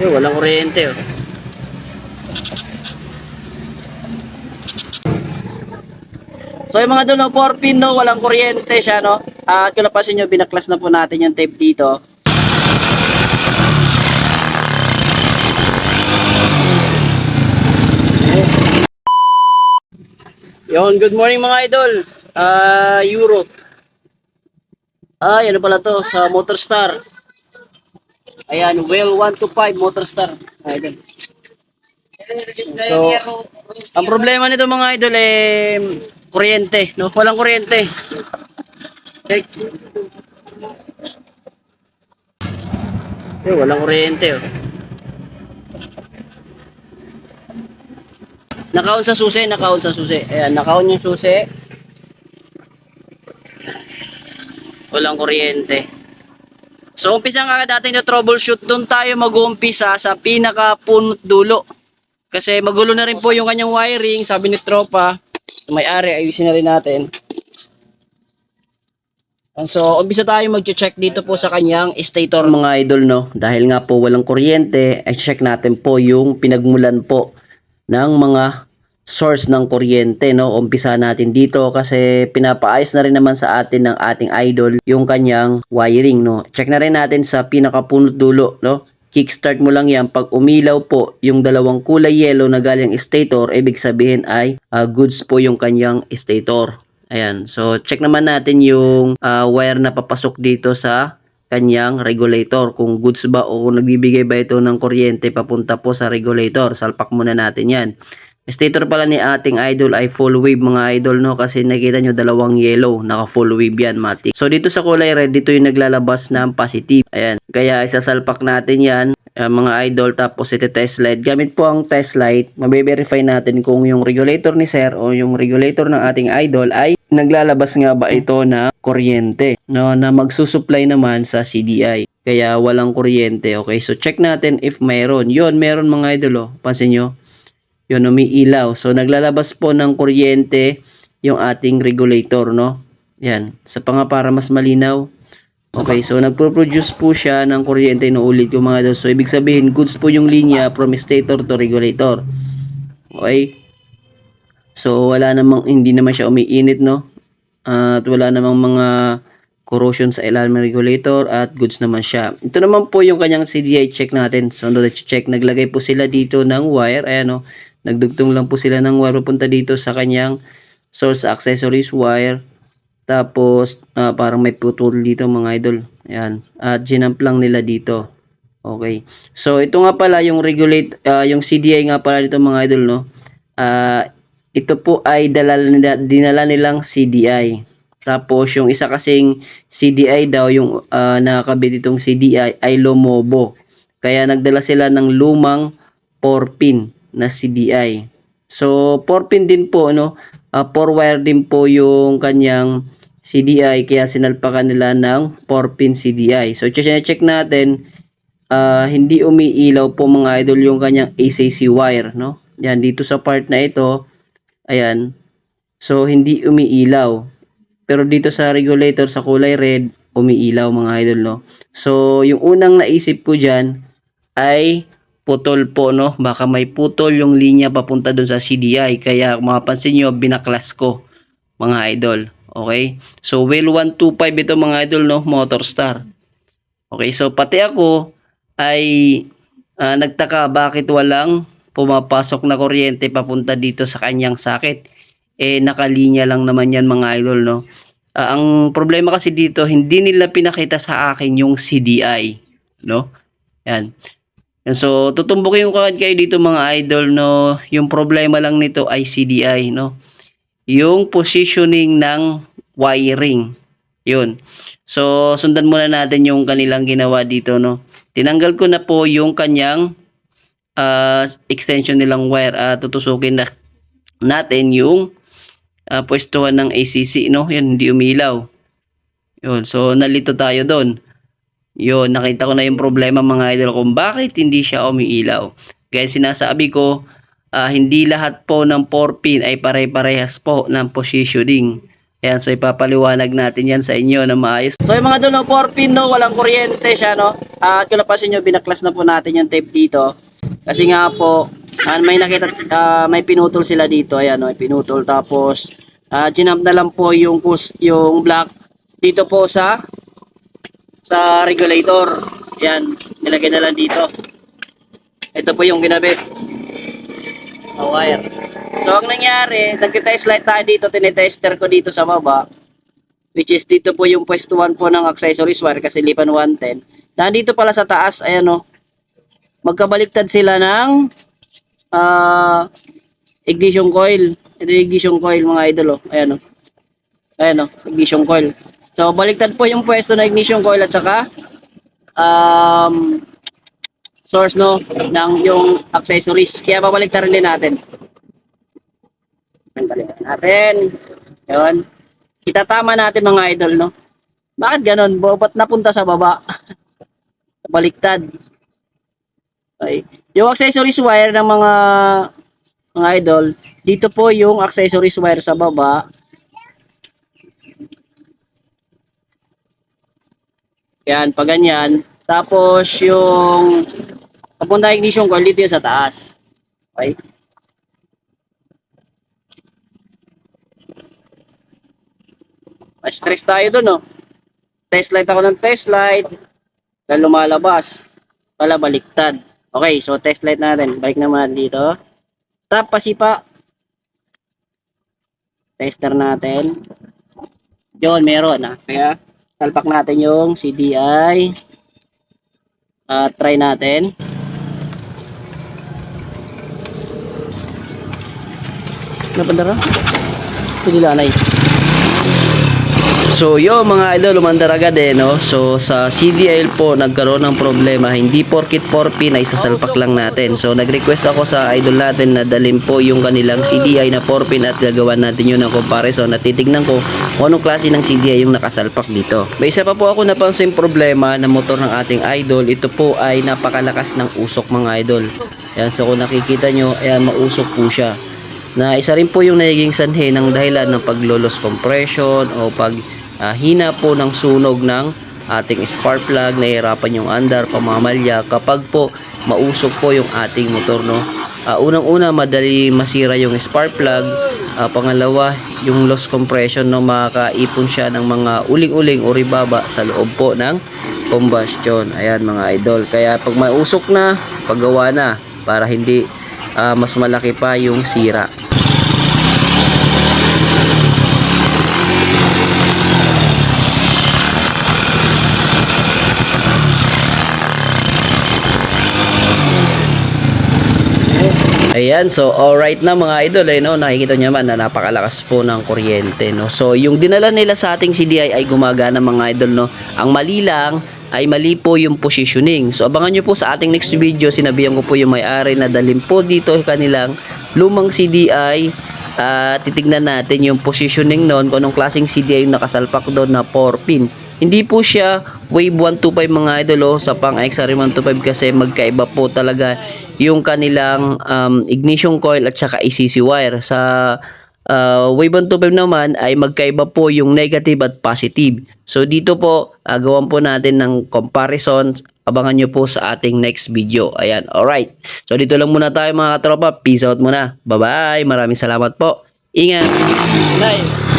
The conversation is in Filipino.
Walang kuryente oh. So yung mga dulo 4 pin no, walang kuryente siya no. At kung napansin nyo, binaklas na po natin yung tape dito. Yon, good morning mga idol. Euro. Ano pala to sa Motorstar. Ayan, well 125 Motorstar. Idol. So, ang problema nito mga idol kuryente, no? Walang kuryente. Check. Walang kuryente oh. Naka-on sa susi, naka-on sa susi. Ayan, naka-on yung susi. Walang kuryente. So, umpisa nga natin yung troubleshoot. Doon tayo mag-uumpisa sa pinaka-punot dulo. Kasi magulo na rin po yung kanyang wiring. Sabi ni Tropa, may-ari, ayusin na rin natin. And so, umpisa tayo mag-check dito po sa kanyang stator mga idol, no? Dahil nga po walang kuryente, ay check natin po yung pinagmulan po ng mga source ng kuryente, no? Umpisa natin dito kasi pinapaayos na rin naman sa atin ng ating idol yung kanyang wiring, no? Check na rin natin sa pinakapunot dulo, no? Kickstart mo lang yan. Pag umilaw po yung dalawang kulay yellow na galing stator, ibig sabihin ay goods po yung kanyang stator. Ayan, so check naman natin yung wire na papasok dito sa kanyang regulator. Kung goods ba o kung nagbibigay ba ito ng kuryente papunta po sa regulator. Salpak muna natin yan. Stator pala ni ating idol ay full wave mga idol, no? Kasi nakita nyo dalawang yellow, naka full wave yan matik. So dito sa kulay red, dito yung naglalabas ng positive. Ayan, kaya isasalpak natin yan mga idol, tapos iti-test light. Gamit po ang test light, mabe-verify natin kung yung regulator ni sir o yung regulator ng ating idol ay naglalabas nga ba ito na kuryente, no, na magsusupply naman sa CDI. Kaya walang kuryente. Okay, so check natin if mayroon. Yon, meron mga idol, oh. Pansin nyo, yun, umiilaw. So naglalabas po ng kuryente yung ating regulator, no. Yan, sa para mas malinaw. Okay, so nagpo-produce po siya ng kuryente, inuulit ko mga idol. So ibig sabihin goods po yung linya from stator to regulator. Okay? So wala namang, hindi naman siya umiinit, no? At wala namang mga corrosion sa ilalim ng regulator at goods naman siya. Ito naman po yung kanyang CDI check natin. So check, naglagay po sila dito ng wire. Ayan, no? Nagdugtong lang po sila ng wire papunta dito sa kanyang source accessories wire. Tapos parang may putol dito mga idol. Ayan. At ginamp lang nila dito. Okay. So ito nga pala yung yung CDI nga pala dito mga idol, no. Ito po ay dinala nilang CDI. Tapos yung isa kasing CDI daw, yung nakakabit itong CDI ay lumobo. Kaya nagdala sila ng lumang 4 pin na CDI. So 4 pin din po, no. 4 wire din po yung kanyang CDI, kaya sinalpakan nila ng 4 pin CDI. So check natin, hindi umiilaw po mga idol yung kanyang ACC wire, no. Yan, dito sa part na ito, ayan. So hindi umiilaw. Pero dito sa regulator sa kulay red, umiilaw mga idol, no. So yung unang naisip ko diyan ay putol po, no. Baka may putol yung linya papunta doon sa CDI. Kaya kung mapapansin nyo, binaklas ko mga idol. Okay? So well 125 ito mga idol, no, Motorstar. Okay, so pati ako ay nagtaka bakit walang pumapasok na kuryente papunta dito sa kanyang sakit. Nakalinya lang naman yan mga idol, no. Ang problema kasi dito, hindi nila pinakita sa akin yung CDI, no. Yan. So tutumbukin ko kayo dito mga idol, no. Yung problema lang nito ay CDI, no. Yung positioning ng wiring. Yun. So sundan muna natin yung kanilang ginawa dito, no. Tinanggal ko na po yung kanyang extension nilang wire. Tutusukin na natin yung pwestuhan ng ACC, no. Yan, hindi umilaw. Yun. So nalito tayo doon. Yun, nakita ko na yung problema mga idol kung bakit hindi siya umiilaw. Kaya sinasabi ko, hindi lahat po ng 4 pin ay pare-parehas po ng positioning. Ayan, so ipapaliwanag natin yan sa inyo na maayos. So yung mga idol, no, 4 pin, no, walang kuryente siya, no. At kung napansin nyo, binaklas na po natin yung tape dito. Kasi nga po, may nakita, may pinutol sila dito. Ayan, no, pinutol. Tapos, ginamp na lang po yung block dito po sa regulator. Ayan, nilagay na lang dito. Ito po yung ginabit na wire. So ang nangyari, nagtitest light tayo dito, tinetester ko dito sa baba, which is dito po yung pwesto 1 po ng accessories wire kasi lipan 110. Nandito pala sa taas, ayan o, magkabaliktad sila ng ignition coil. Ito yung ignition coil mga idol o, ayan o. Ayan o, ignition coil. So baliktad po yung pwesto na ignition coil at saka source, no, ng yung accessories. Kaya babalik rin din natin. Balikan natin. Yun. Itatama natin mga idol, no. Bakit ganun? Ba't napunta sa baba? Baliktad. Okay. Yung accessories wire ng mga idol, dito po yung accessories wire sa baba. Yan, pag ganyan. Tapos yung papunta ignition coil dito yung sa taas. Okay? Stress tayo dun, no? Test light ako ng test light. Na lumalabas. Wala, baliktad. Okay, so test light natin. Balik naman dito. Tap, pasipa. Tester natin. Yun, meron, ha? Kaya, salpak natin yung CDI. Try natin. Napandara? Hindi lanay. So yung mga idol, umandar agad no. So sa CDI po nagkaroon ng problema, hindi porkit 4 pin ay sasalpak lang natin. So nag-request ako sa idol natin na dalhin po yung kanilang CDI na 4 pin at gagawan natin yun ng comparison at titignan ko kung anong klase ng CDI yung nakasalpak dito. May isa pa po ako napansin problema na motor ng ating idol. Ito po ay napakalakas ng usok mga idol. Yan, so kung nakikita nyo, ayan, mausok po siya. Na isa rin po yung nagiging sanhi ng dahilan ng paglolos compression o pag hina po ng sunog ng ating spark plug, nahihirapan yung andar, pamamalya kapag po mausok po yung ating motor, no. Unang-una, madali masira yung spark plug. Pangalawa, yung loss compression, no, makakaipon siya ng mga uling-uling o ribaba sa loob po ng combustion. Ayan mga idol, kaya pag mausok na, paggawa na para hindi mas malaki pa yung sira. Ayan, so alright na mga idol, no, nakikita nyo naman na napakalakas po ng kuryente, no. So yung dinala nila sa ating CDI ay gumagana mga idol, no. Ang mali lang ay mali po yung positioning. So abangan nyo po sa ating next video, sinabihan ko po yung may-ari na dalhin po dito kanilang lumang CDI. Titignan natin yung positioning noon, kung anong klaseng CDI yung nakasalpak doon na 4 pin. Hindi po siya Wave 125 mga idol, sa pang XR 125 kasi magkaiba po talaga yung kanilang ignition coil at saka ECC wire. Sa Wave 125 naman ay magkaiba po yung negative at positive. So dito po gawan po natin ng comparison. Abangan nyo po sa ating next video. Ayan, alright. So dito lang muna tayo mga katropa. Peace out muna. Bye bye. Maraming salamat po. Ingat. Bye.